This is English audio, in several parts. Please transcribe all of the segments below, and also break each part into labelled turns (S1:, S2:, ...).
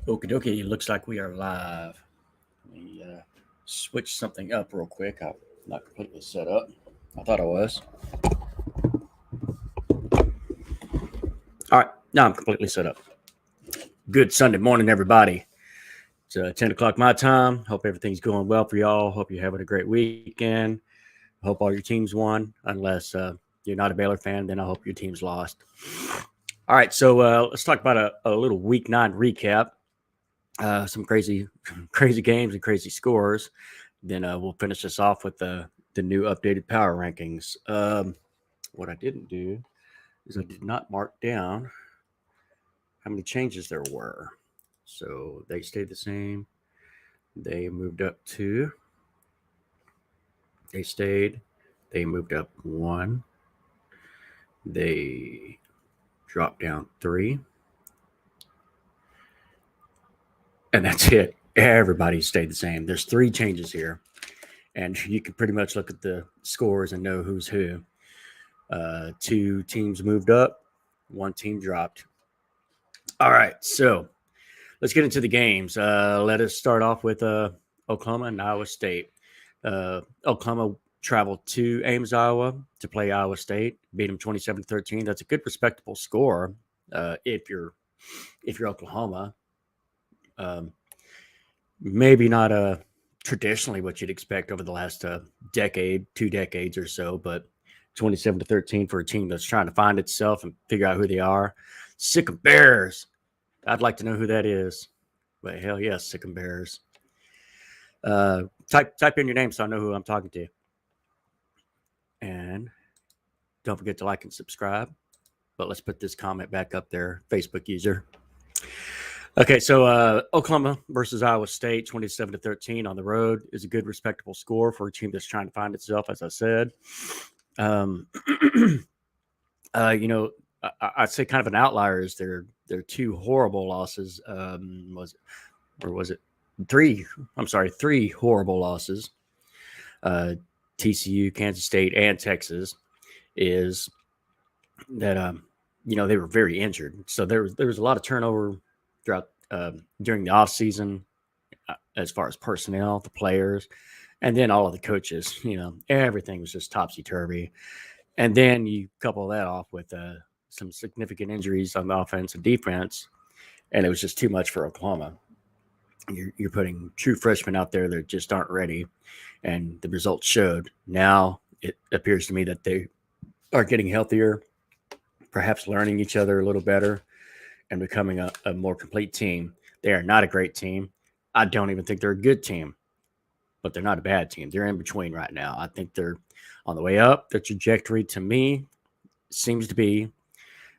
S1: Okie dokie, looks like we are live. Let me switch something up real quick. I'm not completely set up. I thought I was. All right, now I'm completely set up. Good Sunday morning, everybody. It's 10 o'clock my time. Hope everything's going well for y'all. Hope you're having a great weekend. Hope all your teams won, unless you're not a Baylor fan, then I hope your team's lost. All right, so let's talk about a little week 9 recap. Some crazy games and crazy scores. Then we'll finish this off with the new updated power rankings. What I didn't do is I did not mark down how many changes there were. So they stayed the same. They moved up 2. They stayed. They moved up 1. They dropped down 3. And that's it. Everybody stayed the same. There's 3 changes here. And you can pretty much look at the scores and know who's who. 2 teams moved up, 1 team dropped. All right, so let's get into the games. Let us start off with Oklahoma and Iowa State. Oklahoma traveled to Ames, Iowa to play Iowa State, beat them 27-13. That's a good, respectable score if you're Oklahoma. Maybe not traditionally what you'd expect over the last decade, 2 decades or so, but 27-13 for a team that's trying to find itself and figure out who they are. Sic Bears. I'd like to know who that is. But hell yes, Sic Bears. Type in your name so I know who I'm talking to. And don't forget to like and subscribe. But let's put this comment back up there, Facebook user. Okay, so Oklahoma versus Iowa State, 27-13 on the road is a good, respectable score for a team that's trying to find itself, as I said. I'd say kind of an outlier is their 2 horrible losses. Was it 3? I'm sorry, 3 horrible losses. TCU, Kansas State, and Texas. Is that they were very injured, so there was a lot of turnover throughout during the off season, as far as personnel, the players, and then all of the coaches. Everything was just topsy turvy. And then you couple that off with some significant injuries on the offense and defense, and it was just too much for Oklahoma. You're putting true freshmen out there that just aren't ready, and the results showed. Now it appears to me that they are getting healthier, perhaps learning each other a little better, and becoming a more complete team. They are not a great team. I don't even think they're a good team, but they're not a bad team. They're in between right now. I think they're on the way up. Their trajectory, to me, seems to be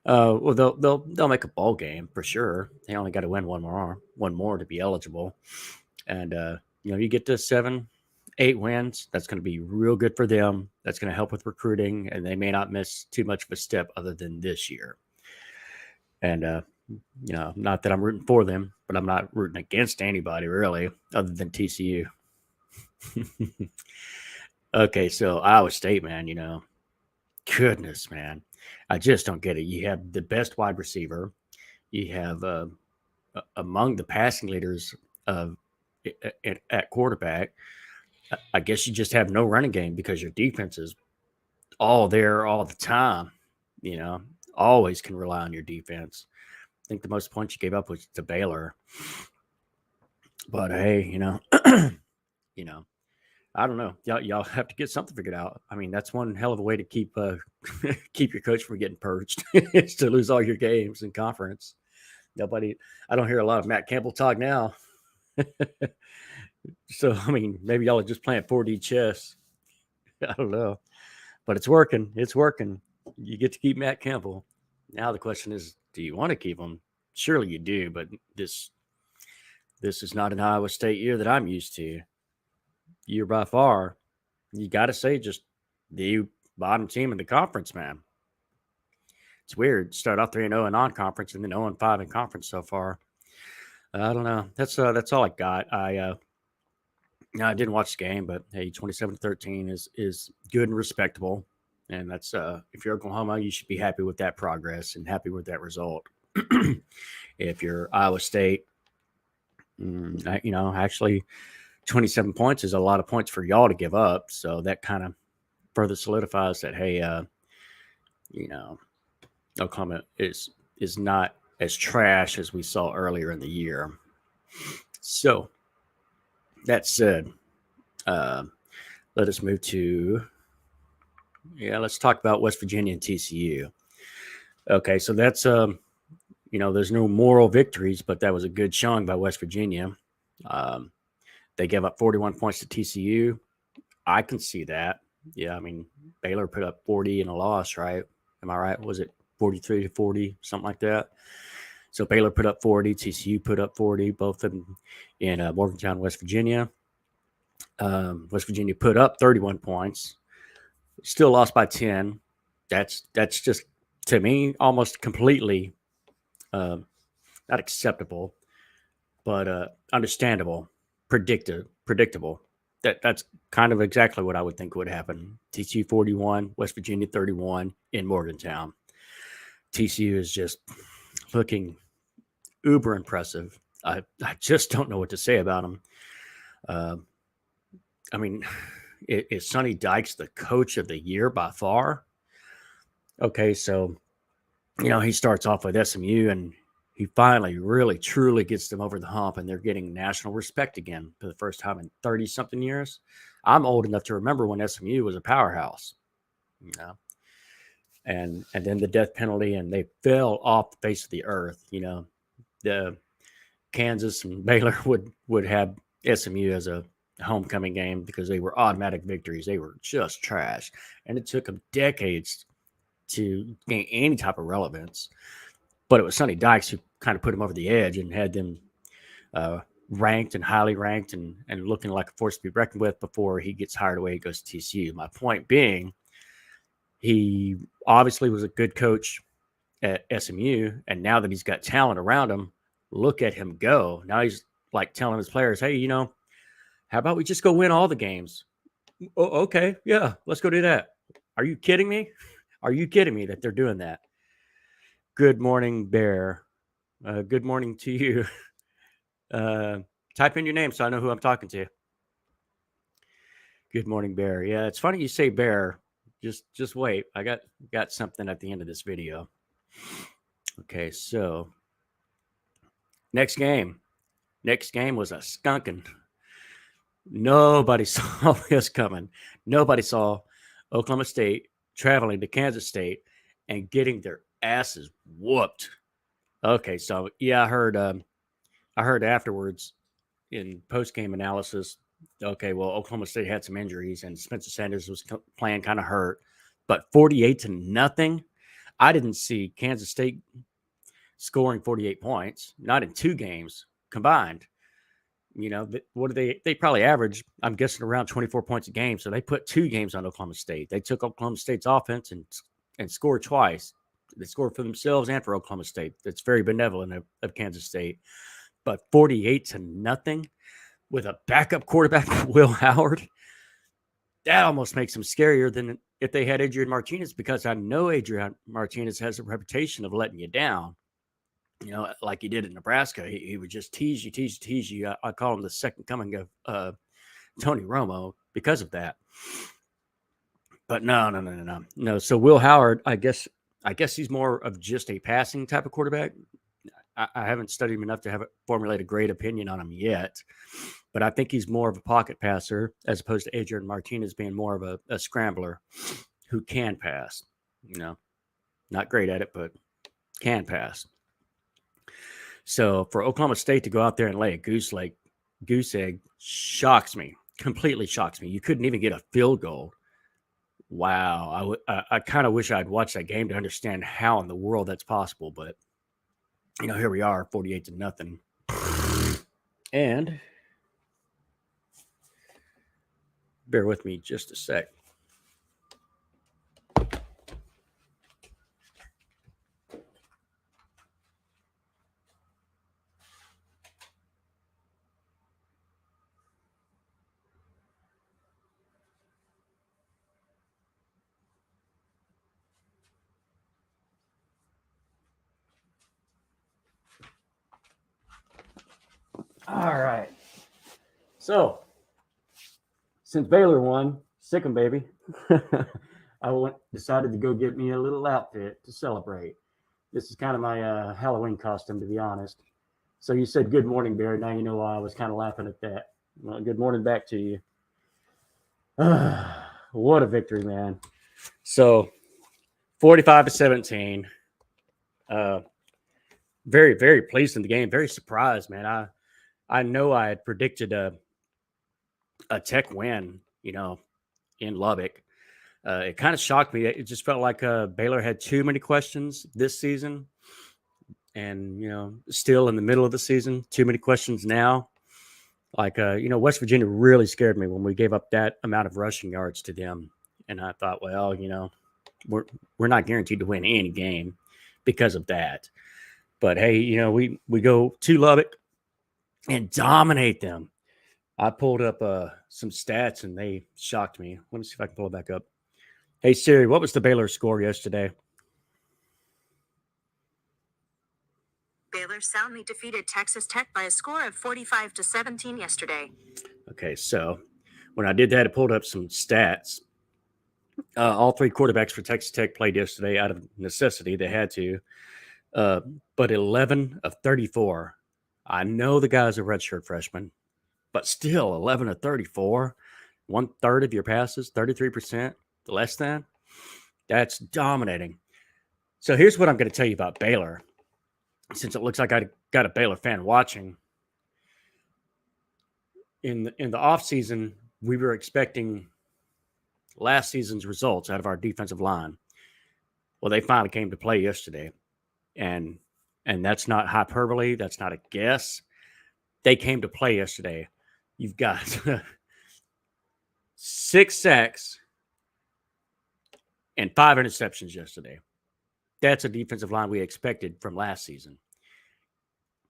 S1: they'll make a bowl game for sure. They only got to win one more to be eligible, and you get to 7, 8 wins. That's going to be real good for them. That's going to help with recruiting, and they may not miss too much of a step other than this year. And not that I'm rooting for them, but I'm not rooting against anybody really, other than TCU. Okay, so Iowa State, man, goodness, man, I just don't get it. You have the best wide receiver. You have among the passing leaders at quarterback. I guess you just have no running game because your defense is all there all the time. Always can rely on your defense. I think the most points you gave up was to Baylor. But hey, I don't know. Y'all have to get something figured out. I mean, that's one hell of a way to keep keep your coach from getting purged is to lose all your games in conference. I don't hear a lot of Matt Campbell talk now. So, I mean, maybe y'all are just playing 4D chess. I don't know. But it's working. It's working. You get to keep Matt Campbell. Now the question is, do you want to keep him? Surely you do, but this is not an Iowa State year that I'm used to. Year by far, you got to say just the bottom team in the conference, man. It's weird. Start off 3-0 in non-conference and then 0-5 in conference so far. I don't know. That's all I got. I didn't watch the game, but hey, 27-13 is good and respectable. And that's if you're Oklahoma, you should be happy with that progress and happy with that result. If you're Iowa State, Actually, 27 points is a lot of points for y'all to give up. So that kind of further solidifies that, hey, you know, Oklahoma is not as trash as we saw earlier in the year. So that said, uh, let us move to let's talk about West Virginia and TCU. Okay, so that's there's no moral victories, but that was a good showing by West Virginia. They gave up 41 points to TCU. I can see that. Yeah, I mean, Baylor put up 40 in a loss, right? Am I right? Was it 43-40, something like that? So Baylor put up 40, TCU put up 40, both of them in Morgantown, West Virginia. West Virginia put up 31 points, still lost by 10. That's just, to me, almost completely not acceptable, but understandable, predictable. That's kind of exactly what I would think would happen. TCU 41, West Virginia 31 in Morgantown. TCU is just looking uber impressive. I just don't know what to say about them. I mean, is Sonny Dykes the coach of the year by far? Okay, so he starts off with SMU, and he finally really truly gets them over the hump, and they're getting national respect again for the first time in 30 something years. I'm old enough to remember when SMU was a powerhouse, you know, and then the death penalty, and they fell off the face of the earth. The Kansas and Baylor would have SMU as a homecoming game because they were automatic victories. They were just trash, and it took them decades to gain any type of relevance. But it was Sonny Dykes who kind of put him over the edge and had them ranked and highly ranked and looking like a force to be reckoned with before he gets hired away. He goes to TCU. My point being, he obviously was a good coach at SMU, and now that he's got talent around him, look at him go. Now he's like telling his players, hey, how about we just go win all the games? Oh, okay, yeah, let's go do that. Are you kidding me? Are you kidding me that they're doing that? Good morning, Bear. Good morning to you. Type in your name so I know who I'm talking to. Good morning, Bear. Yeah, it's funny you say Bear. Just wait. I got something at the end of this video. Okay, so next game. Next game was a skunking. Nobody saw this coming. Nobody saw Oklahoma State traveling to Kansas State and getting their asses whooped. Okay, so yeah, I heard afterwards in post game analysis. Okay, well, Oklahoma State had some injuries and Spencer Sanders was playing kind of hurt, but 48-0. I didn't see Kansas State scoring 48 points, not in two games combined. What do they probably average, I'm guessing, around 24 points a game. So they put two games on Oklahoma State. They took Oklahoma State's offense and scored twice. They scored for themselves and for Oklahoma State. That's very benevolent of Kansas State. But 48-0 with a backup quarterback, Will Howard, that almost makes them scarier than if they had Adrian Martinez, because I know Adrian Martinez has a reputation of letting you down. Like he did in Nebraska. He would just tease you. I call him the second coming of Tony Romo because of that. But no. So Will Howard, I guess he's more of just a passing type of quarterback. I haven't studied him enough to formulate a great opinion on him yet, but I think he's more of a pocket passer as opposed to Adrian Martinez being more of a scrambler who can pass. Not great at it, but can pass. So for Oklahoma State to go out there and lay a goose egg shocks me, completely shocks me. You couldn't even get a field goal. Wow. I kind of wish I'd watched that game to understand how in the world that's possible, but here we are, 48-0. And bear with me just a sec. All right. So, since Baylor won, sick 'em, baby. Decided to go get me a little outfit to celebrate. This is kind of my Halloween costume, to be honest. So you said good morning, Barry. Now you know why I was kind of laughing at that. Well, good morning back to you. What a victory, man. So 45-17. Very, very pleased in the game. Very surprised, man. I know I had predicted a Tech win, in Lubbock. It kind of shocked me. It just felt like Baylor had too many questions this season, and still in the middle of the season, too many questions now. Like West Virginia really scared me when we gave up that amount of rushing yards to them, and I thought, well, we're not guaranteed to win any game because of that. But hey, we go to Lubbock and dominate them. I pulled up some stats and they shocked me. Let me see if I can pull it back up. Hey Siri, what was the Baylor score yesterday?
S2: Baylor soundly defeated Texas Tech by a score of 45-17 yesterday.
S1: Okay, so when I did that, I pulled up some stats. All three quarterbacks for Texas Tech played yesterday out of necessity. They had to. But 11 of 34. I know the guy's a redshirt freshman, but still 11 of 34. 1/3 of your passes, 33%, less than. That's dominating. So here's what I'm going to tell you about Baylor. Since it looks like I got a Baylor fan watching, in the offseason, we were expecting last season's results out of our defensive line. Well, they finally came to play yesterday, and that's not hyperbole. That's not a guess. They came to play yesterday. You've got 6 sacks and 5 interceptions yesterday. That's a defensive line we expected from last season.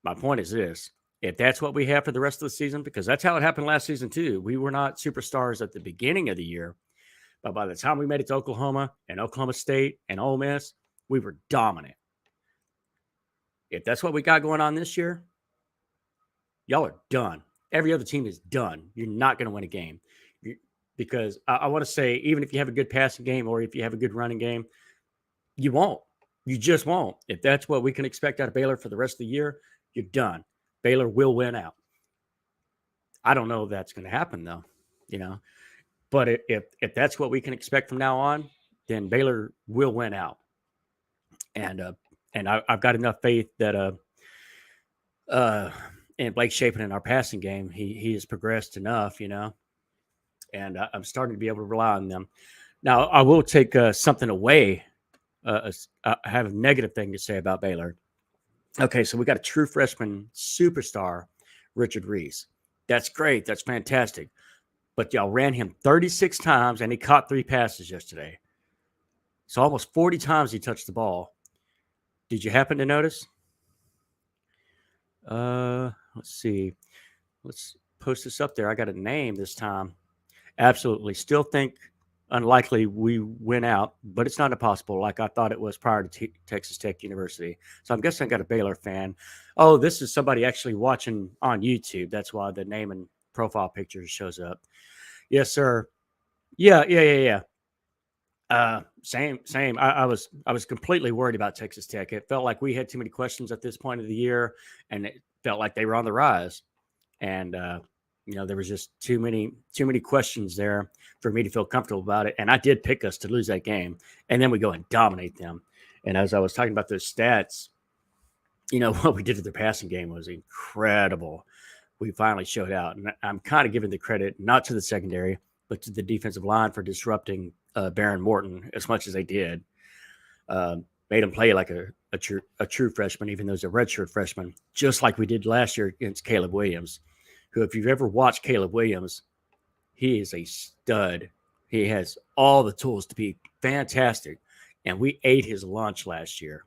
S1: My point is this. If that's what we have for the rest of the season, because that's how it happened last season too. We were not superstars at the beginning of the year, but by the time we made it to Oklahoma and Oklahoma State and Ole Miss, we were dominant. If that's what we got going on this year, y'all are done. Every other team is done. You're not going to win a game. Because I want to say, even if you have a good passing game or if you have a good running game, you won't. You just won't. If that's what we can expect out of Baylor for the rest of the year, you're done. Baylor will win out. I don't know if that's going to happen, though, But if that's what we can expect from now on, then Baylor will win out. And I've got enough faith that in Blake Shapen in our passing game, he has progressed enough, and I'm starting to be able to rely on them. Now, I will take something away. I have a negative thing to say about Baylor. Okay, so we got a true freshman superstar, Richard Reese. That's great. That's fantastic. But y'all ran him 36 times, and he caught 3 passes yesterday. So almost 40 times he touched the ball. Did you happen to notice? Let's see. Let's post this up there. I got a name this time. Absolutely. Still think unlikely we win out, but it's not impossible like I thought it was prior to Texas Tech University. So I'm guessing I got a Baylor fan. Oh, this is somebody actually watching on YouTube. That's why the name and profile picture shows up. Yes, sir. Yeah. Same. I was completely worried about Texas Tech. It felt like we had too many questions at this point of the year, and it felt like they were on the rise. And there was just too many questions there for me to feel comfortable about it. And I did pick us to lose that game, and then we go and dominate them. And as I was talking about those stats, what we did to the passing game was incredible. We finally showed out, and I'm kind of giving the credit not to the secondary, but to the defensive line for disrupting Baron Morton as much as they did. Made him play like a true freshman, even though he's a redshirt freshman, just like we did last year against Caleb Williams, who, if you've ever watched Caleb Williams, he is a stud. He has all the tools to be fantastic, and we ate his lunch last year.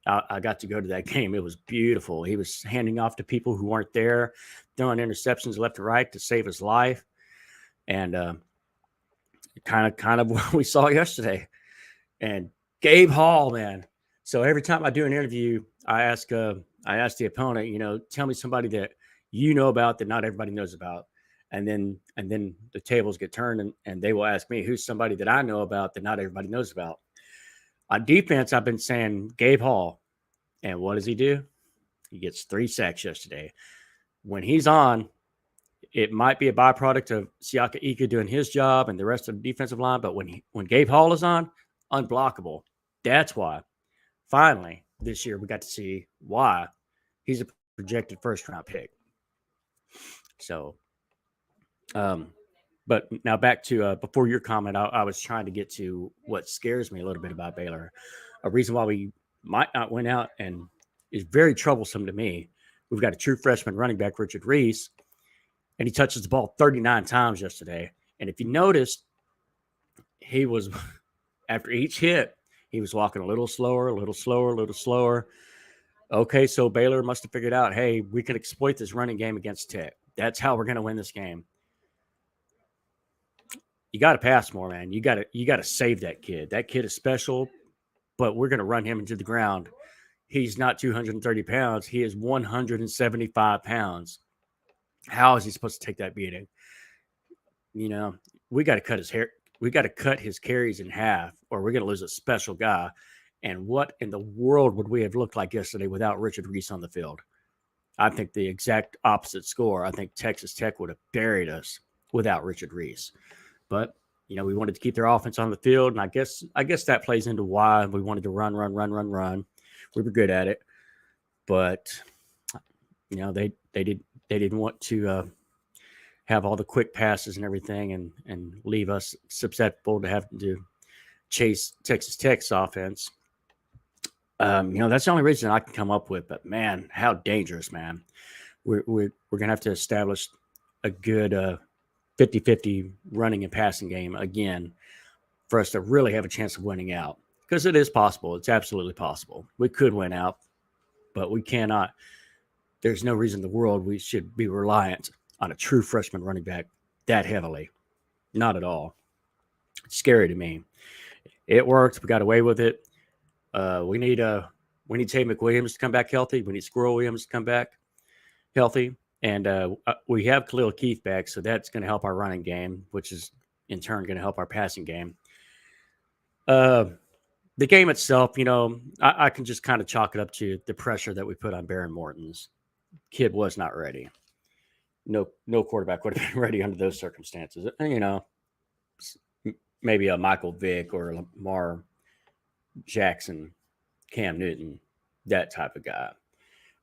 S1: I got to go to that game. It was beautiful. He was handing off to people who weren't there, throwing interceptions left and right to save his life. And kind of what we saw yesterday. And Gabe Hall, man. So every time I do an interview, I ask the opponent, tell me somebody that you know about that not everybody knows about. And then the tables get turned and they will ask me who's somebody that I know about that not everybody knows about. On defense, I've been saying Gabe Hall. And what does he do? He gets 3 sacks yesterday. When he's on, it might be a byproduct of Siaka Ika doing his job and the rest of the defensive line, but when Gabe Hall is on, unblockable. That's why, finally, this year we got to see why he's a projected first-round pick. So, but now back to before your comment, I was trying to get to what scares me a little bit about Baylor. A reason why we might not win out and is very troublesome to me. We've got a true freshman running back, Richard Reese, and he touches the ball 39 times yesterday. And if you noticed, he was, after each hit, he was walking a little slower, a little slower, a little slower. Okay, so Baylor must have figured out, hey, we can exploit this running game against Tech. That's how we're going to win this game. You got to pass more, man. You got to save that kid. That kid is special, but we're going to run him into the ground. He's not 230 pounds. He is 175 pounds. How is he supposed to take that beating? You know, we got to cut his hair. We got to cut his carries in half, or we're going to lose a special guy. And what in the world would we have looked like yesterday without Richard Reese on the field? I think the exact opposite score. I think Texas Tech would have buried us without Richard Reese. But, you know, we wanted to keep their offense on the field, and I guess that plays into why we wanted to run. We were good at it, but you know they didn't want to have all the quick passes and everything, and leave us susceptible to having to chase Texas Tech's offense. You know, that's the only reason I can come up with. But man, how dangerous, man! We're gonna have to establish a good 50-50 running and passing game again for us to really have a chance of winning out. Because it is possible. It's absolutely possible. We could win out, but we cannot. There's no reason in the world we should be reliant on a true freshman running back that heavily. Not at all. It's scary to me. It worked. We got away with it. We need Tay McWilliams to come back healthy. We need Squirrel Williams to come back healthy. And we have Khalil Keith back, so that's going to help our running game, which is in turn going to help our passing game. The game itself, you know, I can just kind of chalk it up to the pressure that we put on Baron Morton's. Kid was not ready. No quarterback would have been ready under those circumstances. You know, maybe a Michael Vick or a Lamar Jackson, Cam Newton, that type of guy.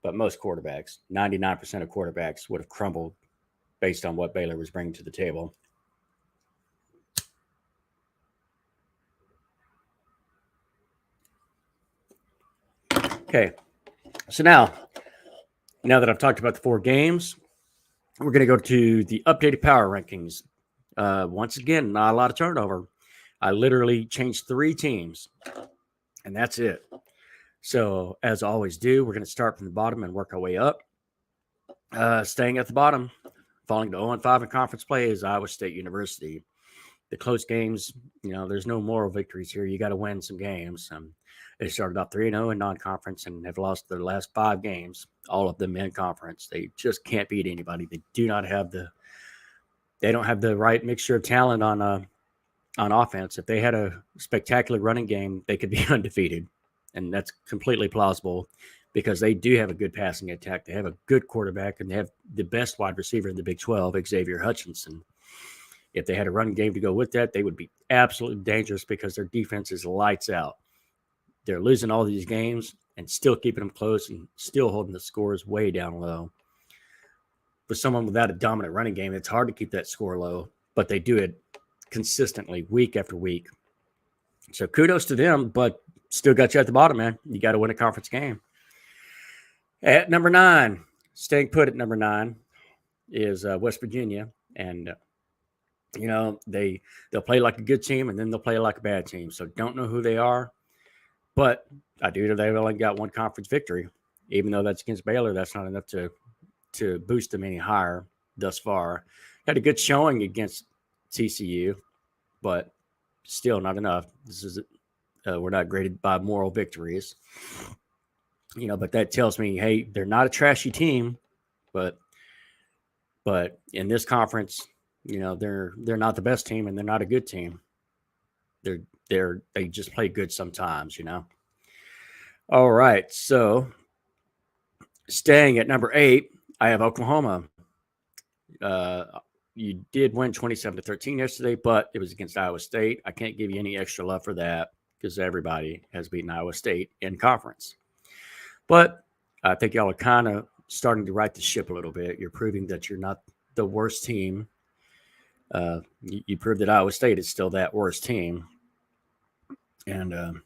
S1: But most quarterbacks, 99% of quarterbacks would have crumbled based on what Baylor was bringing to the table. Okay, so now that I've talked about the 4 games, we're going to go to the updated power rankings. Once again, not a lot of turnover. I literally changed 3 teams, and that's it. So, as I always do, we're going to start from the bottom and work our way up. Staying at the bottom, falling to 0-5 in conference play is Iowa State University. The close games, you know, there's no moral victories here. You got to win some games. They started off 3-0 in non-conference and have lost their last 5 games, all of them in conference. They just can't beat anybody. They don't have the right mixture of talent on offense. If they had a spectacular running game, they could be undefeated. And that's completely plausible because they do have a good passing attack. They have a good quarterback, and they have the best wide receiver in the Big 12, Xavier Hutchinson. If they had a running game to go with that, they would be absolutely dangerous because their defense is lights out. They're losing all these games and still keeping them close and still holding the scores way down low. For someone without a dominant running game, it's hard to keep that score low, but they do it consistently week after week. So kudos to them, but still got you at the bottom, man. You got to win a conference game. At number 9, staying put at number 9 is West Virginia. And, you know, they'll play like a good team and then they'll play like a bad team. So don't know who they are. But I do know they've only got 1 conference victory. Even though that's against Baylor, that's not enough to boost them any higher thus far. Had a good showing against TCU, but still not enough. This is we're not graded by moral victories. You know, but that tells me, hey, they're not a trashy team, but But in this conference, they're not the best team and they're not a good team. They just play good sometimes. All right, so staying at number 8, I have Oklahoma. You did win 27-13 yesterday, but it was against Iowa State. I can't give you any extra love for that because everybody has beaten Iowa State in conference. But I think y'all are kind of starting to right the ship a little bit. You're proving that you're not the worst team. You proved that Iowa State is still that worst team. And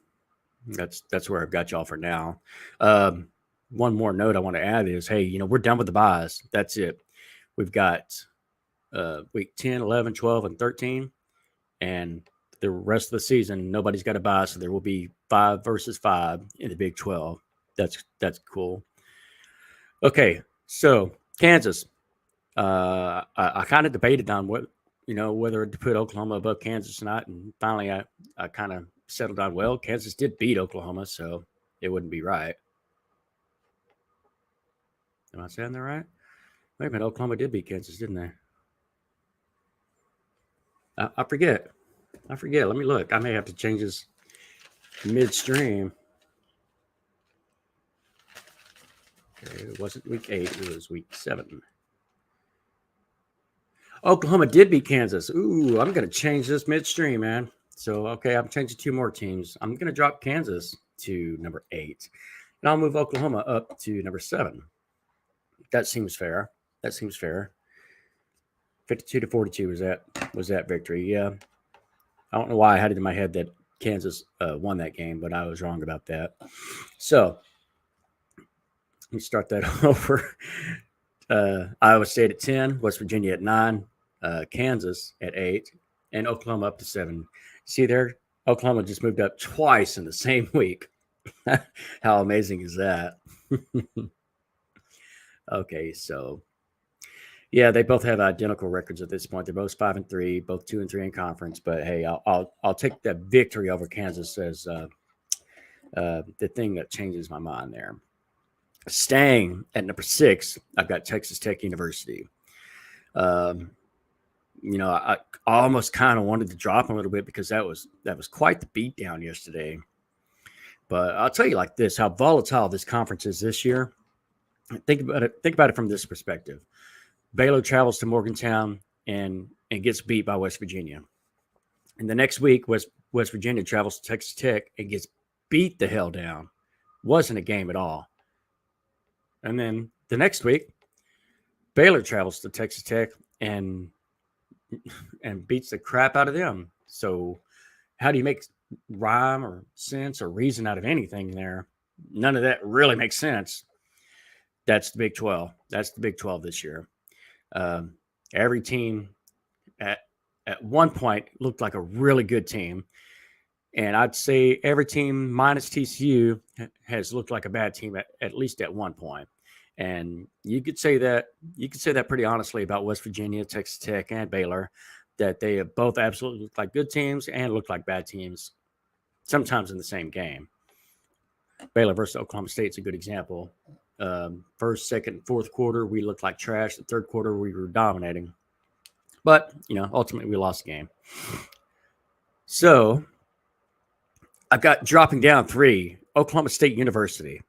S1: that's where I've got y'all for now. One more note I want to add is, hey, we're done with the buys. That's it. We've got week 10, 11, 12, and 13. And the rest of the season, nobody's got a buy. So there will be 5 versus 5 in the Big 12. That's cool. Okay, so Kansas. I kind of debated on whether to put Oklahoma above Kansas or not. And finally, I kind of settled on, well, Kansas did beat Oklahoma, so it wouldn't be right. Am I saying that right? Wait a minute, Oklahoma did beat Kansas, didn't they? I forget. Let me look. I may have to change this midstream. Okay, it wasn't week 8. It was week 7. Oklahoma did beat Kansas. Ooh, I'm going to change this midstream, man. So, okay, I'm changing 2 more teams. I'm going to drop Kansas to number 8. And I'll move Oklahoma up to number 7. That seems fair. 52-42 was that victory. Yeah. I don't know why I had it in my head that Kansas won that game, but I was wrong about that. So let me start that over. Iowa State at 10, West Virginia at 9, Kansas at 8, and Oklahoma up to 7. See there, Oklahoma just moved up twice in the same week. How amazing is that? Okay, so yeah, they both have identical records at this point. They're both 5-3, both 2-3 in conference. But hey, I'll take that victory over Kansas as the thing that changes my mind there. Staying at number 6, I've got Texas Tech University. I almost kind of wanted to drop them a little bit because that was quite the beatdown yesterday. But I'll tell you like this: how volatile this conference is this year. Think about it from this perspective. Baylor travels to Morgantown and gets beat by West Virginia. And the next week, West Virginia travels to Texas Tech and gets beat the hell down. Wasn't a game at all. And then the next week, Baylor travels to Texas Tech and beats the crap out of them. So how do you make rhyme or sense or reason out of anything there? None of that really makes sense. That's the Big 12. That's the Big 12 this year. Every team at one point looked like a really good team. And I'd say every team minus TCU has looked like a bad team at least at one point. And you could say that pretty honestly about West Virginia, Texas Tech, and Baylor, that they have both absolutely looked like good teams and looked like bad teams, sometimes in the same game. Baylor versus Oklahoma State is a good example. First, second, fourth quarter, we looked like trash. The third quarter, we were dominating. But, ultimately we lost the game. So I've got dropping down 3, Oklahoma State University.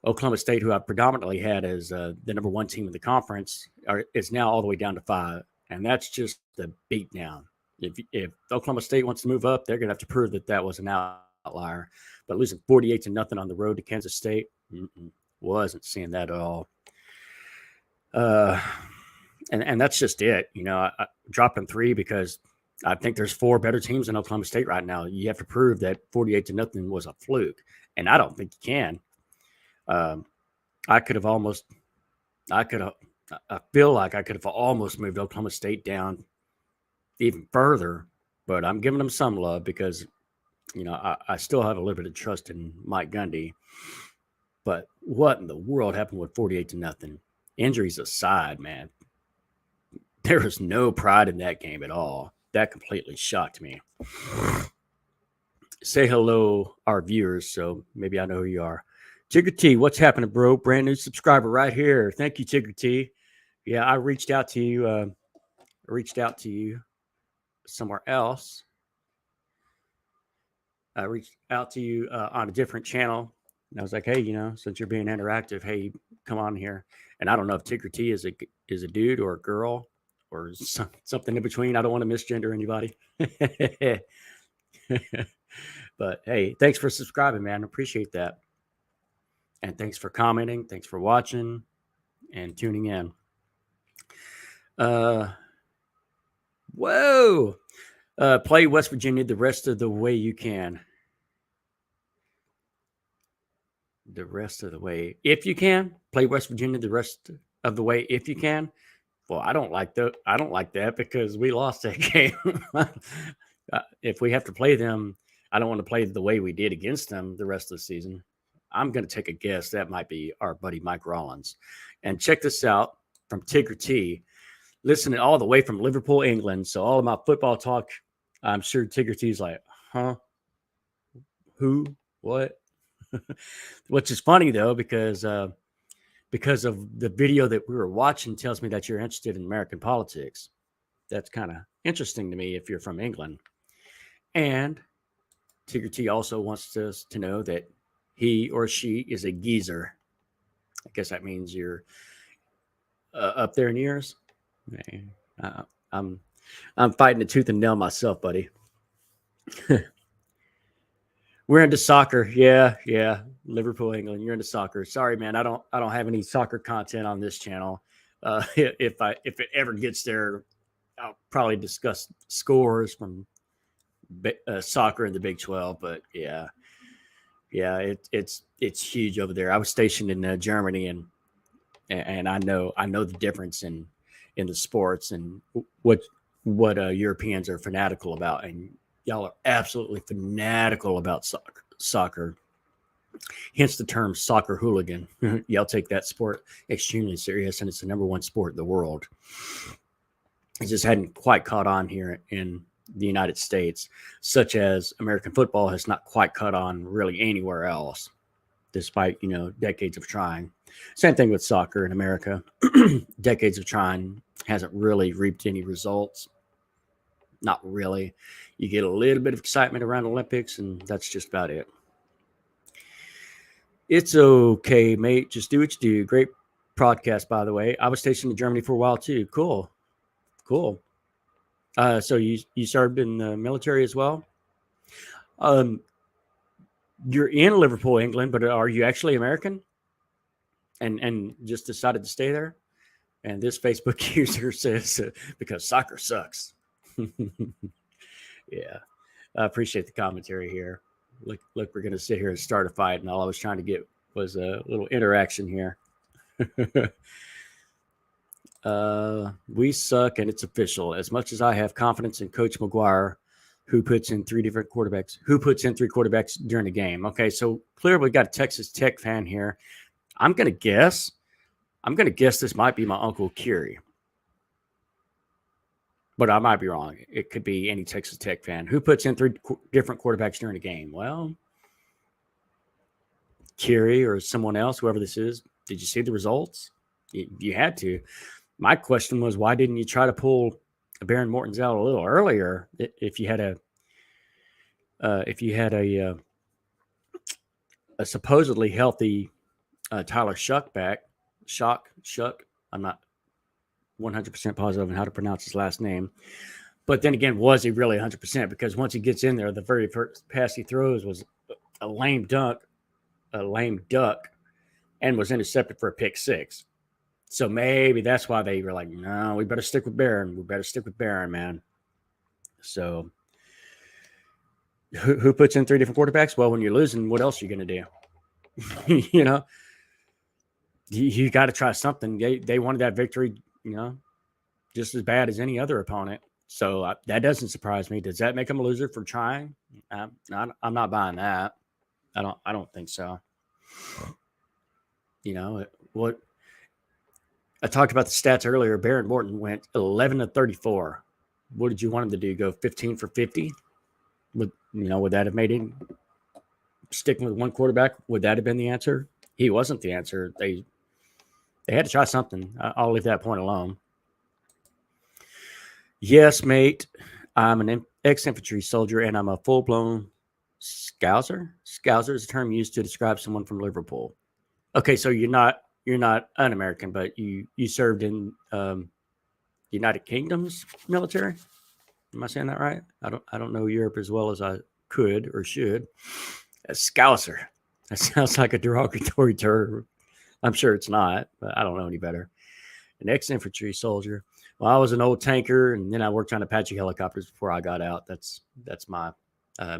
S1: Oklahoma State, who I predominantly had as the number 1 team in the conference, is now all the way down to 5. And that's just the beatdown. If Oklahoma State wants to move up, they're going to have to prove that was an outlier. But losing 48-0 on the road to Kansas State, wasn't seeing that at all. And that's just it. I dropped them 3 because I think there's 4 better teams than Oklahoma State right now. You have to prove that 48-0 was a fluke, and I don't think you can. I feel like I could have almost moved Oklahoma State down even further, but I'm giving them some love because, I still have a little bit of trust in Mike Gundy. But what in the world happened with 48-0? Injuries aside, man, there was no pride in that game at all. That completely shocked me. Say hello, our viewers, so maybe I know who you are. Tigger T, what's happening, bro? Brand new subscriber right here. Thank you, Tigger T. Yeah, I reached out to you. Somewhere else. I reached out to you on a different channel, and I was like, "Hey, since you're being interactive, hey, come on here." And I don't know if Tigger T is a dude or a girl or something in between. I don't want to misgender anybody. But hey, thanks for subscribing, man. Appreciate that. And thanks for commenting. Thanks for watching and tuning in. Whoa. Play West Virginia the rest of the way you can. The rest of the way, if you can. Play West Virginia the rest of the way, if you can. Well, I don't like that because we lost that game. If we have to play them, I don't want to play the way we did against them the rest of the season. I'm going to take a guess that might be our buddy Mike Rollins. And check this out from Tigger T. Listening all the way from Liverpool, England. So all of my football talk, I'm sure Tigger T's like, huh? Who? What? Which is funny, though, because of the video that we were watching tells me that you're interested in American politics. That's kind of interesting to me if you're from England. And Tigger T also wants us to know that he or she is a geezer. I guess that means you're up there in years. I'm fighting a tooth and nail myself, buddy. We're into soccer. Yeah. Liverpool, England. You're into soccer. Sorry, man. I don't have any soccer content on this channel. If it ever gets there, I'll probably discuss scores from soccer in the Big 12. But yeah, it's huge over there. I was stationed in Germany, and I know the difference in the sports and what Europeans are fanatical about, and y'all are absolutely fanatical about soccer. Hence the term soccer hooligan. Y'all take that sport extremely serious, and it's the number one sport in the world. It just hadn't quite caught on here in the United States, such as American football has not quite caught on really anywhere else, despite, decades of trying. Same thing with soccer in America. Decades of trying hasn't really reaped any results. Not really. You get a little bit of excitement around Olympics, and that's just about it. It's okay, mate. Just do what you do. Great podcast, by the way. I was stationed in Germany for a while, too. Cool. So you served in the military as well? You're in Liverpool, England, but are you actually American? And just decided to stay there? And this Facebook user says, because soccer sucks. Yeah. I appreciate the commentary here. Look, we're going to sit here and start a fight, and all I was trying to get was a little interaction here. We suck, and it's official. As much as I have confidence in Coach McGuire, who puts in three quarterbacks during the game. Okay, so clearly we got a Texas Tech fan here. I'm going to guess this might be my Uncle Curie. But I might be wrong. It could be any Texas Tech fan. Who puts in three different quarterbacks during a game? Well, Curie or someone else, whoever this is. Did you see the results? You had to. My question was, why didn't you try to pull Baron Morton's out a little earlier? If you had a supposedly healthy Tyler Shuck back, Shuck. I'm not 100% positive on how to pronounce his last name. But then again, was he really 100%? Because once he gets in there, the very first pass he throws was a lame duck, and was intercepted for a pick six. So maybe that's why they were like, no, we better stick with Barron. Man. So who puts in three different quarterbacks? Well, when you're losing, what else are you going to do? You got to try something. They wanted that victory, just as bad as any other opponent. So that doesn't surprise me. Does that make them a loser for trying? I'm not buying that. I don't think so. What I talked about the stats earlier. Baron Morton went 11 of 34. What did you want him to do? Go 15 for 50? Would that have made him sticking with one quarterback? Would that have been the answer? He wasn't the answer. They They had to try something. I'll leave that point alone. Yes, mate. I'm an ex-infantry soldier, and I'm a full-blown scouser. Scouser is a term used to describe someone from Liverpool. Okay, so you're not an American, but you served in United Kingdom's military. Am I saying that right? I don't know Europe as well as I could or should. A scouser. That sounds like a derogatory term. I'm sure it's not, but I don't know any better. An ex-infantry soldier. Well, I was an old tanker, and then I worked on Apache helicopters before I got out. That's my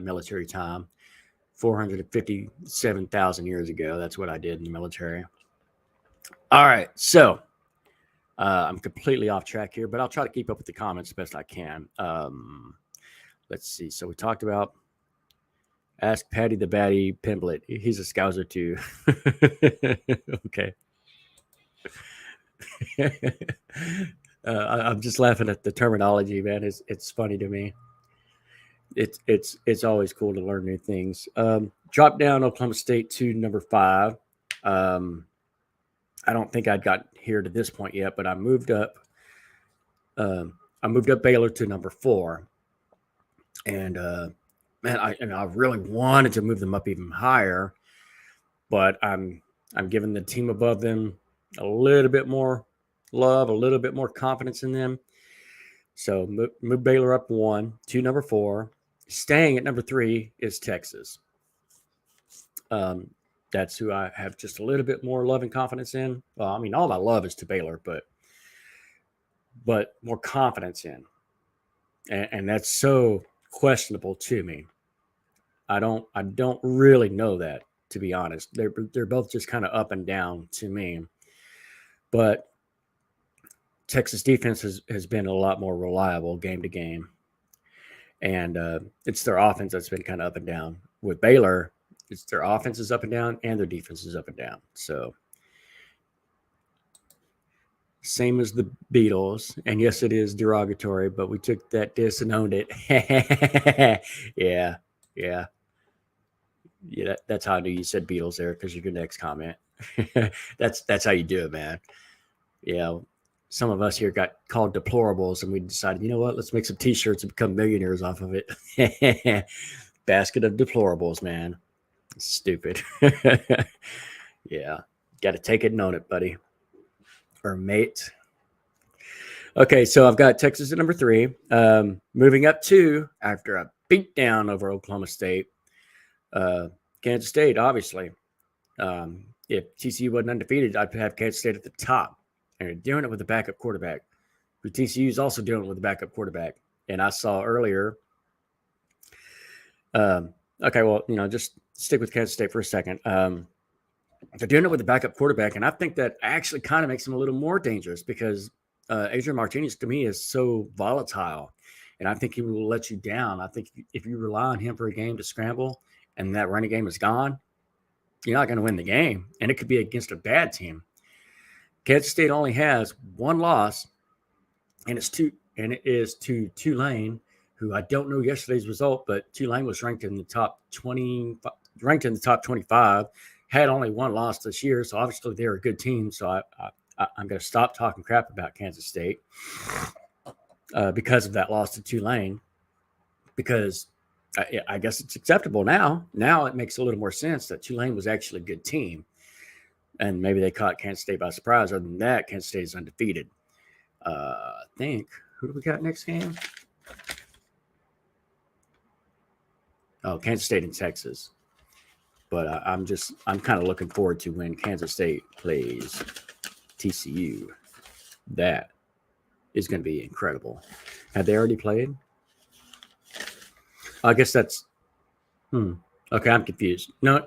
S1: military time. 457,000 years ago. That's what I did in the military. All right, so I'm completely off track here, but I'll try to keep up with the comments the best I can. Let's see. So we talked about Ask Patty the Batty Pimblett. He's a scouser too. Okay. I'm just laughing at the terminology, man. It's funny to me. It's always cool to learn new things. Drop down Oklahoma State to number 5. I don't think I'd got here to this point yet, but I moved up. I moved up Baylor to number 4, and man, I really wanted to move them up even higher, but I'm giving the team above them a little bit more love, a little bit more confidence in them. So move Baylor up 1 to number 4. Staying at number 3 is Texas. That's who I have just a little bit more love and confidence in. Well, I mean, all my love is to Baylor, but more confidence in, and that's so questionable to me. I don't really know that, to be honest. They're both just kind of up and down to me, but Texas defense has been a lot more reliable game to game, and it's their offense that's been kind of up and down. With Baylor, it's their offense is up and down, and their defense is up and down. So same as the Beatles, and yes, it is derogatory, but we took that diss and owned it. Yeah. That's how I knew you said Beatles there, because your next comment. That's how you do it, man. Yeah. Some of us here got called deplorables, and we decided, you know what? Let's make some T-shirts and become millionaires off of it. Basket of deplorables, man. Stupid. Yeah. Got to take it and own it, buddy. Or mate. Okay, so I've got Texas at number 3. Moving up 2 after a beat down over Oklahoma State. Kansas State, obviously. If TCU wasn't undefeated, I'd have Kansas State at the top. And they're doing it with a backup quarterback. But TCU is also doing it with a backup quarterback. And I saw earlier. Okay, well, just stick with Kansas State for a second. They're doing it with a backup quarterback, and I think that actually kind of makes them a little more dangerous, because Adrian Martinez, to me, is so volatile, and I think he will let you down. I think if you rely on him for a game to scramble and that running game is gone, you're not going to win the game, and it could be against a bad team. Kansas State only has 1 loss, and it is to Tulane, who I don't know yesterday's result, but Tulane was ranked in the top 25, had only 1 loss this year, so obviously they're a good team. So I'm going to stop talking crap about Kansas State because of that loss to Tulane, because I guess it's acceptable now. Now it makes a little more sense that Tulane was actually a good team, and maybe they caught Kansas State by surprise. Other than that, Kansas State is undefeated. I think, who do we got next game? Oh, Kansas State and Texas. But I'm kind of looking forward to when Kansas State plays TCU. That is going to be incredible. Have they already played? I guess that's. Okay, I'm confused. No.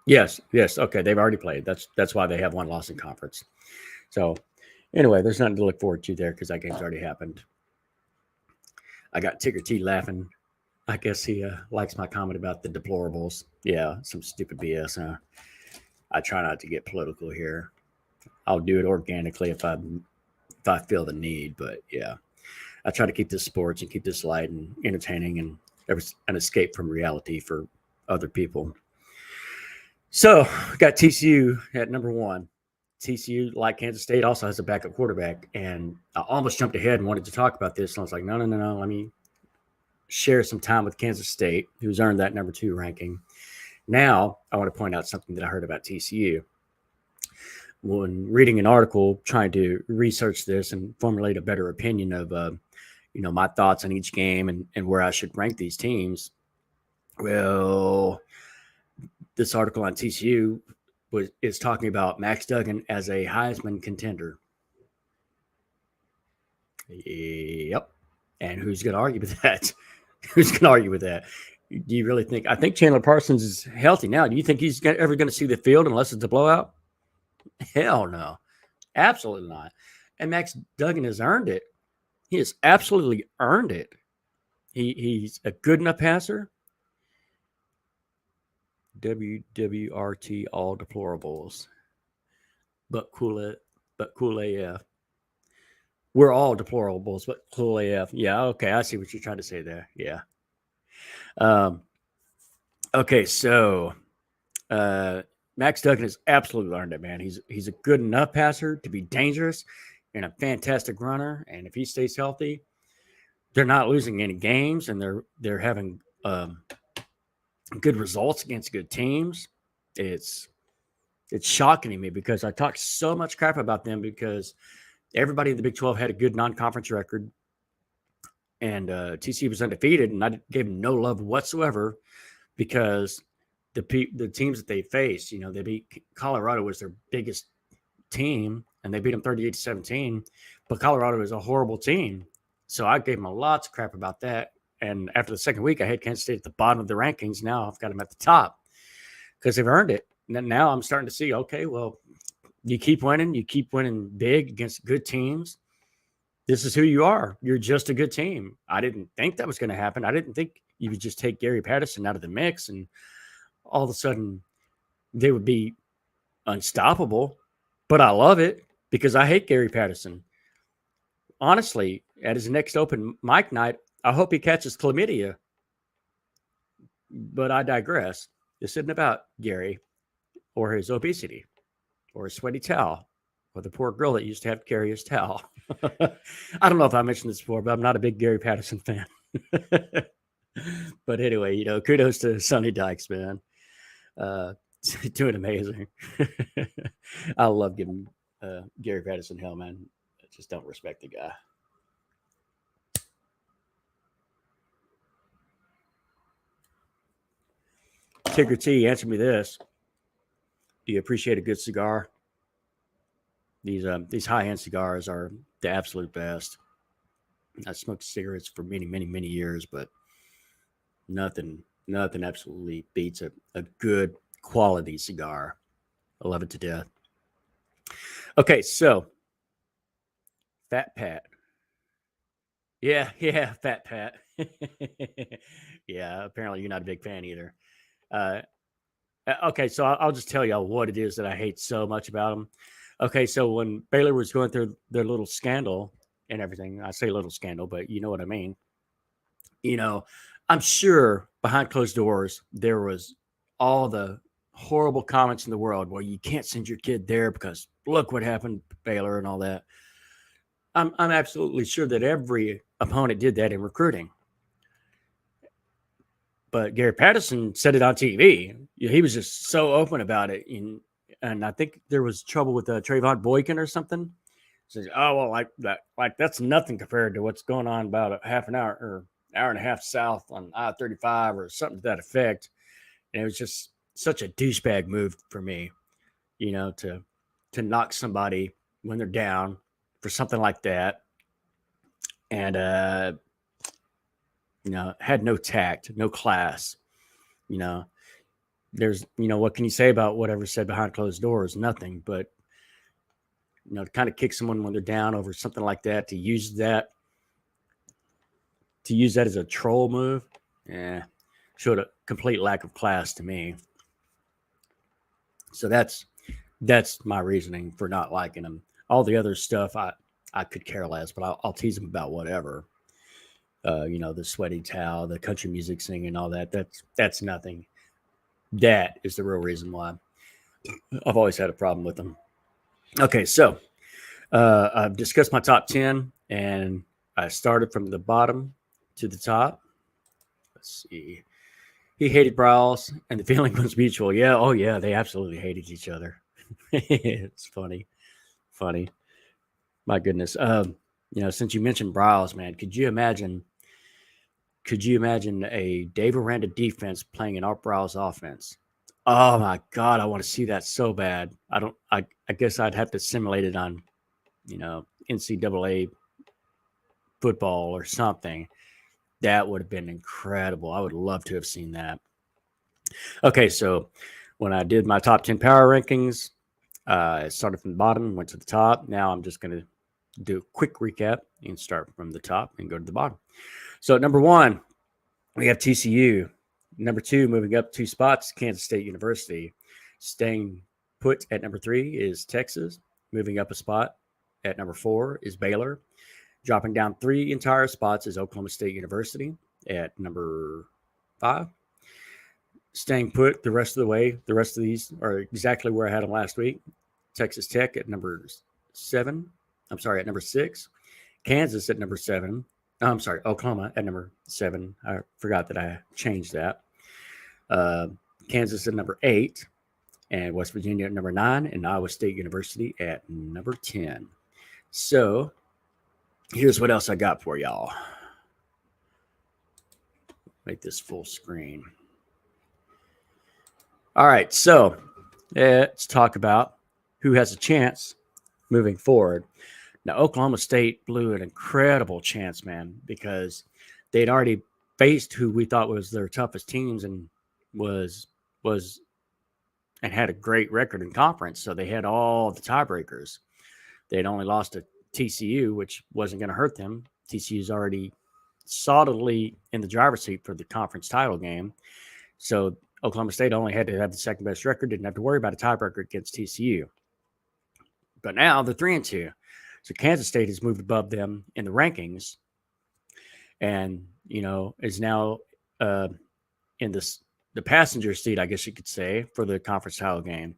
S1: Yes. Okay, they've already played. That's why they have 1 loss in conference. So, anyway, there's nothing to look forward to there, because that game's already happened. I got Tigger T laughing. I guess he likes my comment about the deplorables. Yeah, some stupid BS, huh? I try not to get political here. I'll do it organically if I feel the need, but yeah. I try to keep this sports and keep this light and entertaining and an escape from reality for other people. So we got TCU at number 1. TCU, like Kansas State, also has a backup quarterback. And I almost jumped ahead and wanted to talk about this. And I was like, no. Let me share some time with Kansas State, who's earned that number 2 ranking. Now, I want to point out something that I heard about TCU. When reading an article, trying to research this and formulate a better opinion of, my thoughts on each game and where I should rank these teams. Well, this article on TCU is talking about Max Duggan as a Heisman contender. Yep. And who's going to argue with that? Who's going to argue with that? Do you really think? I think Chandler Parsons is healthy now. Do you think he's ever going to see the field unless it's a blowout? Hell no. Absolutely not. And Max Duggan has earned it. He has absolutely earned it. He's a good enough passer. WWRT, all deplorables. But cool AF. We're all deplorables, but cool AF. Yeah, okay. I see what you're trying to say there. Yeah. Okay, so Max Duggan has absolutely earned it, man. He's a good enough passer to be dangerous and a fantastic runner. And if he stays healthy, they're not losing any games, and they're having good results against good teams. It's shocking to me because I talked so much crap about them because everybody in the Big 12 had a good non-conference record, and TCU was undefeated, and I gave them no love whatsoever because the teams that they faced, they beat Colorado was their biggest team, and they beat them 38-17, but Colorado is a horrible team. So I gave them lots of crap about that. And after the second week, I had Kansas State at the bottom of the rankings. Now I've got them at the top because they've earned it. And now I'm starting to see, okay, well, you keep winning big against good teams. This is who you are. You're just a good team. I didn't think that was going to happen. I didn't think you would just take Gary Patterson out of the mix and all of a sudden they would be unstoppable. But I love it because I hate Gary Patterson. Honestly, at his next open mic night, I hope he catches chlamydia. But I digress. This isn't about Gary or his obesity or his sweaty towel or the poor girl that used to have to carry his towel. I don't know if I mentioned this before, but I'm not a big Gary Patterson fan. But anyway, kudos to Sonny Dykes, man. Doing amazing. I love giving Gary Patterson hell, man. I just don't respect the guy. Tigger T, answer me this. Do you appreciate a good cigar? These high-end cigars are the absolute best. I smoked cigarettes for many, many, many years, but nothing absolutely beats a good quality cigar. I love it to death. Okay, so Fat Pat. Yeah, Fat Pat. Yeah, apparently you're not a big fan either. Okay, so I'll just tell y'all what it is that I hate so much about them. Okay, so when Baylor was going through their little scandal and everything, I say little scandal, but you know what I mean. I'm sure behind closed doors there was all the horrible comments in the world where you can't send your kid there because look what happened to Baylor and all that. I'm absolutely sure that every opponent did that in recruiting. But Gary Patterson said it on TV. He was just so open about it. And I think there was trouble with Trayvon Boykin or something. Says, oh, well, like that's nothing compared to what's going on about a half an hour or hour and a half south on I-35 or something to that effect. And it was just such a douchebag move for me, to knock somebody when they're down for something like that. And, had no tact, no class. There's, what can you say about whatever said behind closed doors? Nothing. But, to kind of kick someone when they're down over something like that, to use that as a troll move, showed a complete lack of class to me. So that's my reasoning for not liking them. All the other stuff, I could care less, but I'll tease them about whatever. The sweaty towel, the country music singing, all that. That's nothing. That is the real reason why I've always had a problem with them. Okay, so I've discussed my top 10, and I started from the bottom to the top. Let's see. He hated Brawls, and the feeling was mutual. Yeah, oh yeah, they absolutely hated each other. It's funny. Funny. My goodness. Since you mentioned Brawls, man, could you imagine a Dave Aranda defense playing an Art Brawls offense? Oh my God, I want to see that so bad. I guess I'd have to simulate it on, NCAA football or something. That would have been incredible. I would love to have seen that. Okay, so when I did my top 10 power rankings, I started from the bottom, went to the top. Now I'm just going to do a quick recap and start from the top and go to the bottom. So at number 1, we have TCU. Number 2, moving up 2 spots, Kansas State University. Staying put at number 3 is Texas. Moving up a spot at number 4 is Baylor. Dropping down 3 entire spots is Oklahoma State University at number 5. Staying put the rest of the way. The rest of these are exactly where I had them last week. Texas Tech at number 7. I'm sorry, at number 6. Kansas at number 7. I'm sorry, Oklahoma at number 7. I forgot that I changed that. Kansas at number 8. And West Virginia at number 9. And Iowa State University at number 10. So here's what else I got for y'all. Make this full screen. All right, so let's talk about who has a chance moving forward. Now, Oklahoma State blew an incredible chance, man, because they'd already faced who we thought was their toughest teams and was and had a great record in conference. So they had all the tiebreakers. They'd only lost to TCU, which wasn't going to hurt them. TCU's already solidly in the driver's seat for the conference title game. So Oklahoma State only had to have the second best record, didn't have to worry about a tiebreaker against TCU. But now they're 3-2. So Kansas State has moved above them in the rankings and, is now in the passenger seat, I guess you could say, for the conference title game.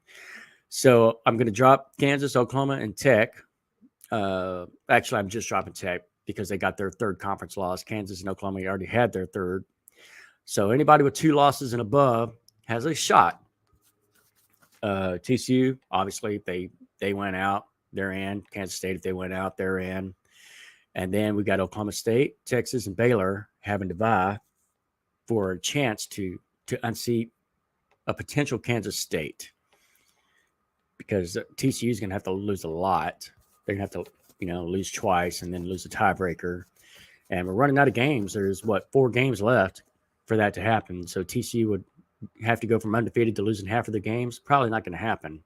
S1: So I'm going to drop Kansas, Oklahoma, and Tech. Actually, I'm just dropping Tech because they got their third conference loss. Kansas and Oklahoma already had their third. So anybody with 2 losses and above has a shot. TCU, obviously, they went out, they're in. Kansas State, if they went out, they're in. And then we got Oklahoma State, Texas, and Baylor having to vie for a chance to unseat a potential Kansas State, because TCU is going to have to lose a lot. They're going to have to, lose twice and then lose a tiebreaker. And we're running out of games. There's 4 games left for that to happen. So TCU would have to go from undefeated to losing half of the games. Probably not going to happen.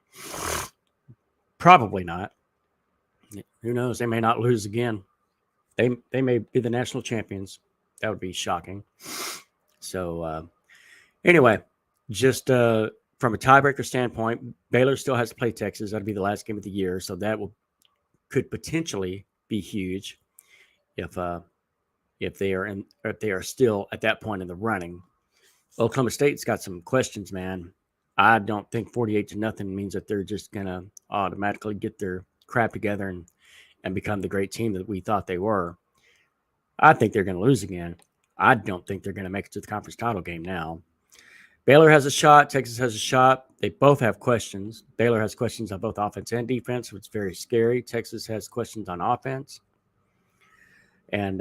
S1: Probably not. Who knows? They may not lose again. They may be the national champions. That would be shocking. So anyway, just from a tiebreaker standpoint, Baylor still has to play Texas. That'll be the last game of the year. So that could potentially be huge if they are still at that point in the running. Oklahoma State's got some questions, man. I don't think 48-0 means that they're just gonna automatically get their crap together and become the great team that we thought they were. I think they're gonna lose again. I don't think they're gonna make it to the conference title game now. Baylor has a shot. Texas has a shot. They both have questions. Baylor has questions on both offense and defense, which is very scary. Texas has questions on offense. And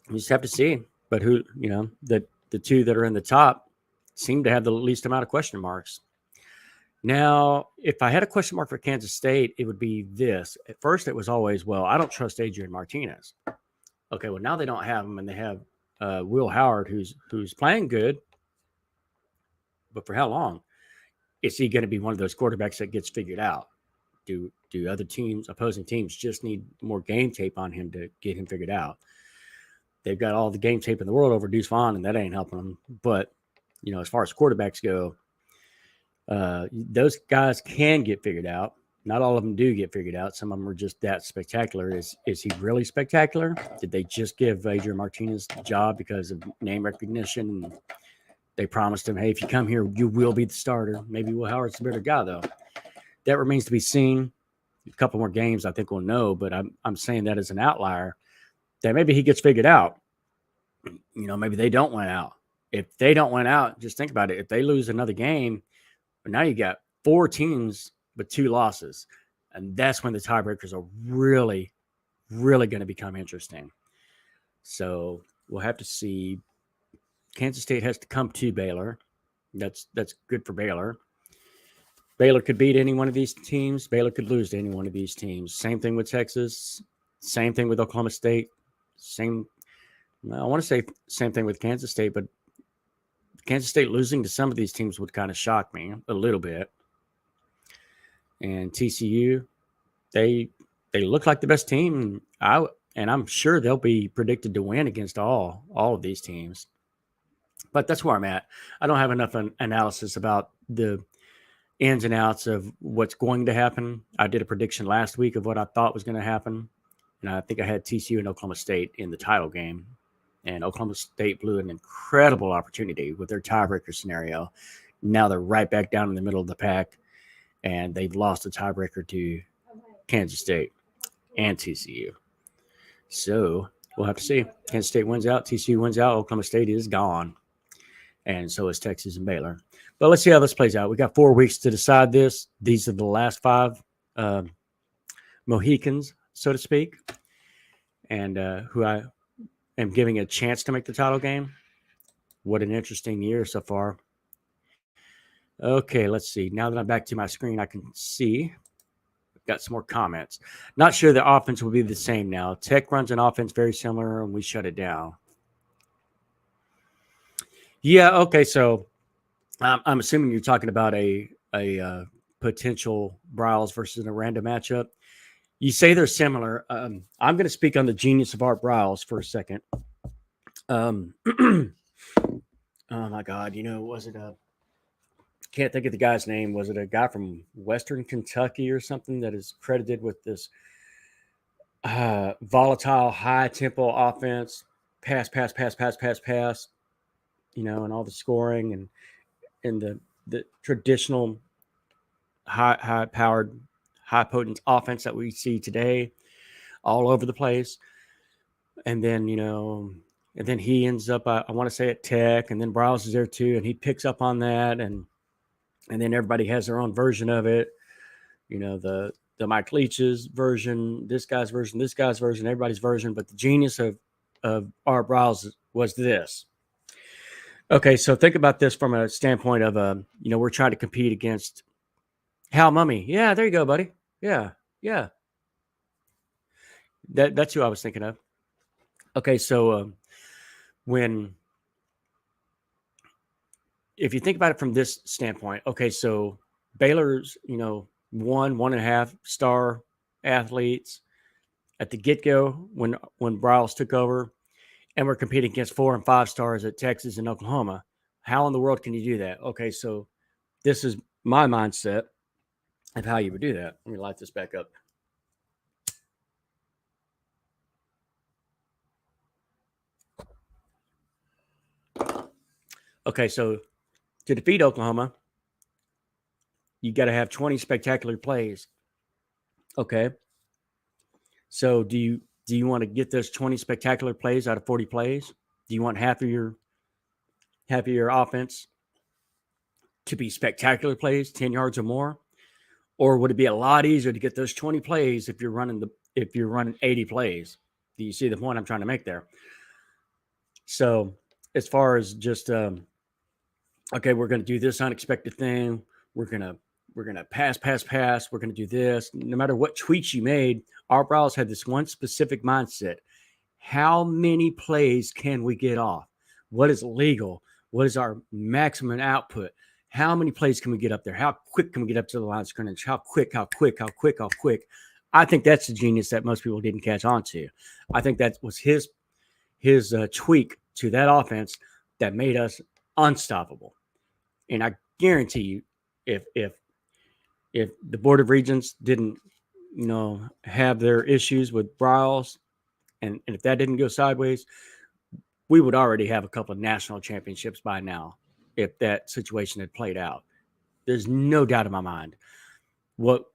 S1: we just have to see. But the 2 that are in the top seem to have the least amount of question marks. Now, if I had a question mark for Kansas State, it would be this. At first, it was always, I don't trust Adrian Martinez. Okay, well, now they don't have him, and they have Will Howard, who's playing good. But for how long? Is he going to be one of those quarterbacks that gets figured out? Do other teams, opposing teams, just need more game tape on him to get him figured out? They've got all the game tape in the world over Deuce Vaughn, and that ain't helping them. But, as far as quarterbacks go, those guys can get figured out. Not all of them do get figured out. Some of them are just that spectacular. Is he really spectacular? Did they just give Adrian Martinez the job because of name recognition? They promised him, hey, if you come here, you will be the starter. Maybe Will Howard's a better guy, though. That remains to be seen. A couple more games, I think we'll know, but I'm saying that as an outlier, that maybe he gets figured out. Maybe they don't win out. If they don't win out, just think about it. If they lose another game, now you got 4 teams with 2 losses. And that's when the tiebreakers are really, really going to become interesting. So we'll have to see. Kansas State has to come to Baylor. That's good for Baylor. Baylor could beat any one of these teams. Baylor could lose to any one of these teams. Same thing with Texas. Same thing with Oklahoma State. I want to say same thing with Kansas State, but Kansas State losing to some of these teams would kind of shock me a little bit. And TCU, they look like the best team. And I'm sure they'll be predicted to win against all of these teams. But that's where I'm at. I don't have enough analysis about the ins and outs of what's going to happen. I did a prediction last week of what I thought was going to happen. And I think I had TCU and Oklahoma State in the title game. And Oklahoma State blew an incredible opportunity with their tiebreaker scenario. Now they're right back down in the middle of the pack. And they've lost the tiebreaker to Kansas State and TCU. So we'll have to see. Kansas State wins out. TCU wins out. Oklahoma State is gone. And so is Texas and Baylor. But let's see how this plays out. We got 4 weeks to decide this. These are the last 5 Mohicans, so to speak, and who I am giving a chance to make the title game. What an interesting year so far. Okay, let's see. Now that I'm back to my screen, I can see. I've got some more comments. Not sure the offense will be the same now. Tech runs an offense very similar, and we shut it down. Yeah, okay, so I'm assuming you're talking about a potential Briles versus a random matchup. You say they're similar. I'm going to speak on the genius of Art Briles for a second. Oh my God, was it can't think of the guy's name. Was it a guy from Western Kentucky or something that is credited with this volatile, high tempo offense, pass, and all the scoring and the traditional high powered, high potent offense that we see today all over the place. And then, and then he ends up, I want to say at Tech, and then Briles is there too. And he picks up on that. And then everybody has their own version of it. The Mike Leach's version, this guy's version, everybody's version. But the genius of Art Briles was this. Okay, so think about this from a standpoint of, we're trying to compete against Hal Mumme. Yeah, there you go, buddy. Yeah. That's who I was thinking of. Okay, so if you think about it from this standpoint, okay, so Baylor's, 1.5 star athletes at the get-go when Briles took over, and we're competing against 4 and 5 stars at Texas and Oklahoma. How in the world can you do that? Okay, so this is my mindset of how you would do that. Let me light this back up. Okay, so to defeat Oklahoma, you got to have 20 spectacular plays. Okay. So do you want to get those 20 spectacular plays out of 40 plays? Do you want half of your offense to be spectacular plays, 10 yards or more? Or would it be a lot easier to get those 20 plays if you're running 80 plays? Do you see the point I'm trying to make there? So as far as just okay, we're going to do this unexpected thing. We're going to pass. We're going to do this. No matter what tweets you made, Art Briles had this one specific mindset. How many plays can we get off? What is legal? What is our maximum output? How many plays can we get up there? How quick can we get up to the line of scrimmage? How quick? I think that's the genius that most people didn't catch on to. I think that was his tweak to that offense that made us unstoppable. And I guarantee you, if the Board of Regents didn't, have their issues with Briles, and if that didn't go sideways, we would already have a couple of national championships by now. if that situation had played out. There's no doubt in my mind. What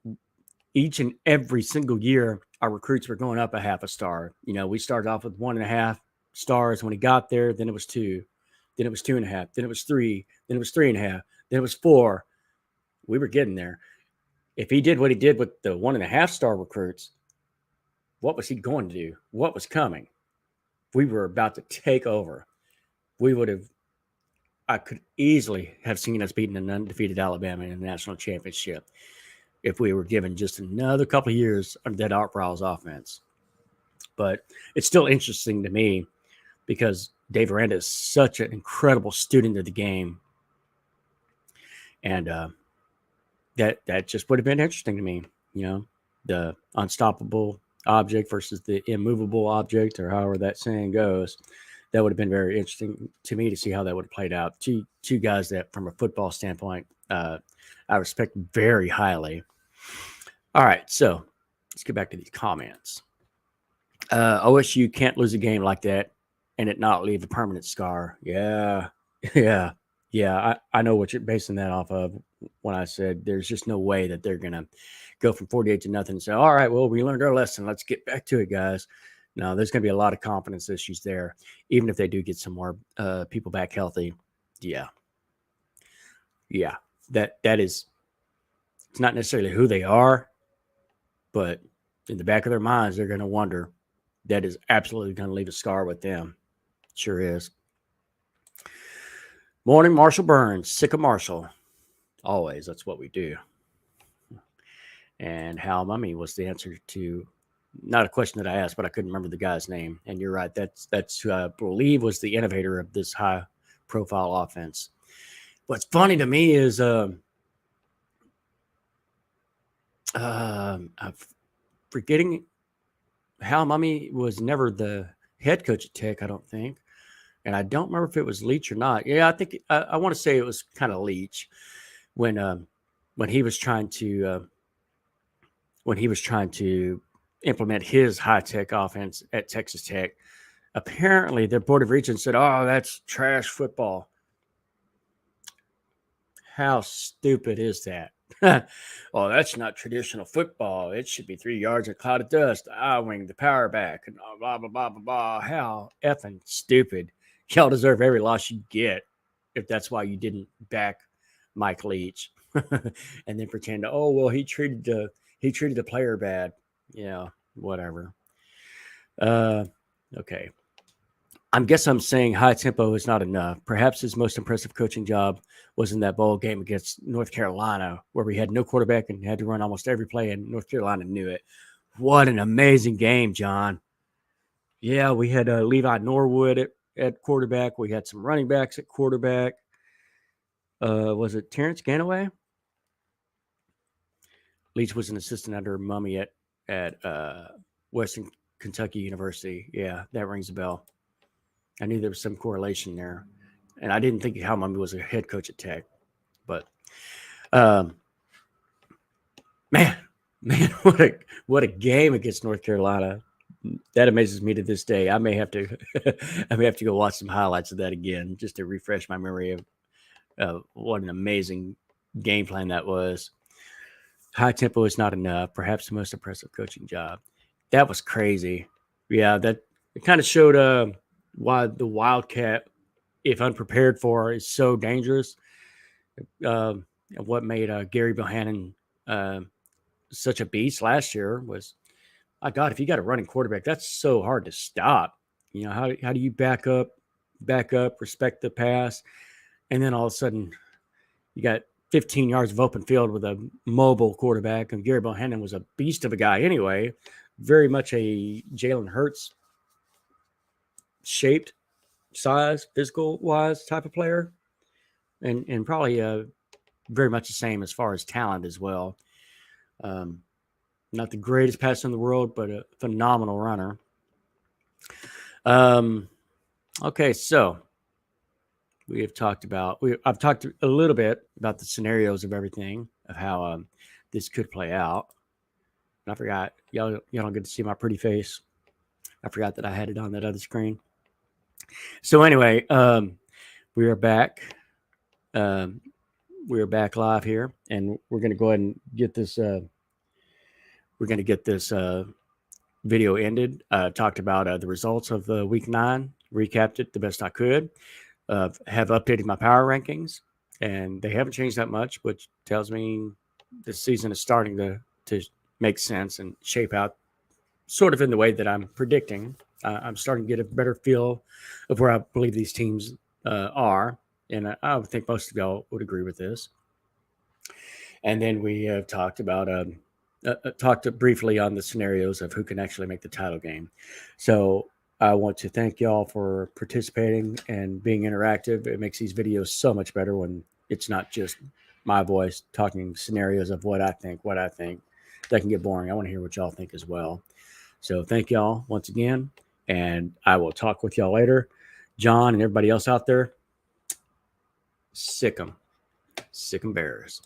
S1: each and every single year, our recruits were going up a half a star. We started off with 1.5 stars when he got there. Then it was 2. Then it was 2.5. Then it was 3. Then it was 3.5. Then it was 4. We were getting there. If he did what he did with the 1.5 star recruits, what was he going to do? What was coming? We were about to take over. I could easily have seen us beating an undefeated Alabama in the national championship if we were given just another couple of years of that Art Briles offense. But it's still interesting to me because Dave Aranda is such an incredible student of the game. And that just would have been interesting to me, the unstoppable object versus the immovable object, or however that saying goes. That would have been very interesting to me to see how that would have played out. Two guys that, from a football standpoint, I respect very highly. All right, so let's get back to these comments. OSU can't lose a game like that and it not leave a permanent scar. Yeah. I know what you're basing that off of when I said there's just no way that they're going to go from 48 to nothing and say, all right, well, we learned our lesson. Let's get back to it, guys. No, there's going to be a lot of confidence issues there, even if they do get some more people back healthy. Yeah. That is, it's not necessarily who they are, but in the back of their minds, they're going to wonder. That is absolutely going to leave a scar with them. Sure is. Morning, Marshall Burns. Sick of Marshall. Always. That's what we do. And Hal Mummy was the answer to not a question that I asked, but I couldn't remember the guy's name. And you're right. That's who I believe was the innovator of this high-profile offense. What's funny to me is I'm forgetting Hal Mummy was never the head coach at Tech, I don't think. And I don't remember if it was Leach or not. Yeah, I think I want to say it was kind of Leach when he was trying to implement his high-tech offense at Texas Tech. Apparently, their Board of Regents said, "Oh, that's trash football." How stupid is that? Oh, that's not traditional football. It should be 3 yards in a cloud of dust. I wing the power back and blah, blah, blah, blah, blah. How effing stupid. Y'all deserve every loss you get if that's why you didn't back Mike Leach and then pretend to, oh, well, he treated the player bad. Yeah, whatever. Okay. I'm saying high tempo is not enough. Perhaps his most impressive coaching job was in that bowl game against North Carolina, where we had no quarterback and had to run almost every play, and North Carolina knew it. What an amazing game, John. Yeah, we had Levi Norwood at quarterback. We had some running backs at quarterback. Was it Terrence Ganaway? Leach was an assistant under Mummy at Western Kentucky University. Yeah, that rings a bell. I knew there was some correlation there. And I didn't think Hal Mummy was a head coach at Tech. But, man, what a game against North Carolina. That amazes me to this day. I may have to go watch some highlights of that again just to refresh my memory of what an amazing game plan that was. High tempo is not enough. Perhaps the most impressive coaching job. That was crazy. Yeah, it kind of showed why the Wildcat, if unprepared for, is so dangerous. What made Gary Bohannon such a beast last year was, my God, if you got a running quarterback, that's so hard to stop. How do you back up, respect the pass, and then all of a sudden you got 15 yards of open field with a mobile quarterback, and Gary Bohannon was a beast of a guy anyway, very much a Jalen Hurts shaped, size, physical wise type of player, and probably very much the same as far as talent as well. Not the greatest passer in the world, but a phenomenal runner. Okay, so I've talked a little bit about the scenarios of everything, of how this could play out. And I forgot, y'all don't get to see my pretty face. I forgot that I had it on that other screen. So anyway, we are back. we're back live here, and we're going to go ahead and get this. We're going to get this video ended. Talked about the results of the week 9, recapped it the best I could. Have updated my power rankings, and they haven't changed that much, which tells me this season is starting to make sense and shape out sort of in the way that I'm predicting. I'm starting to get a better feel of where I believe these teams are, and I would think most of y'all would agree with this. And then we have talked about talked briefly on the scenarios of who can actually make the title game. So I want to thank y'all for participating and being interactive. It makes these videos so much better when it's not just my voice talking scenarios of what I think. That can get boring. I want to hear what y'all think as well. So thank y'all once again, and I will talk with y'all later. John and everybody else out there, sick 'em Bears.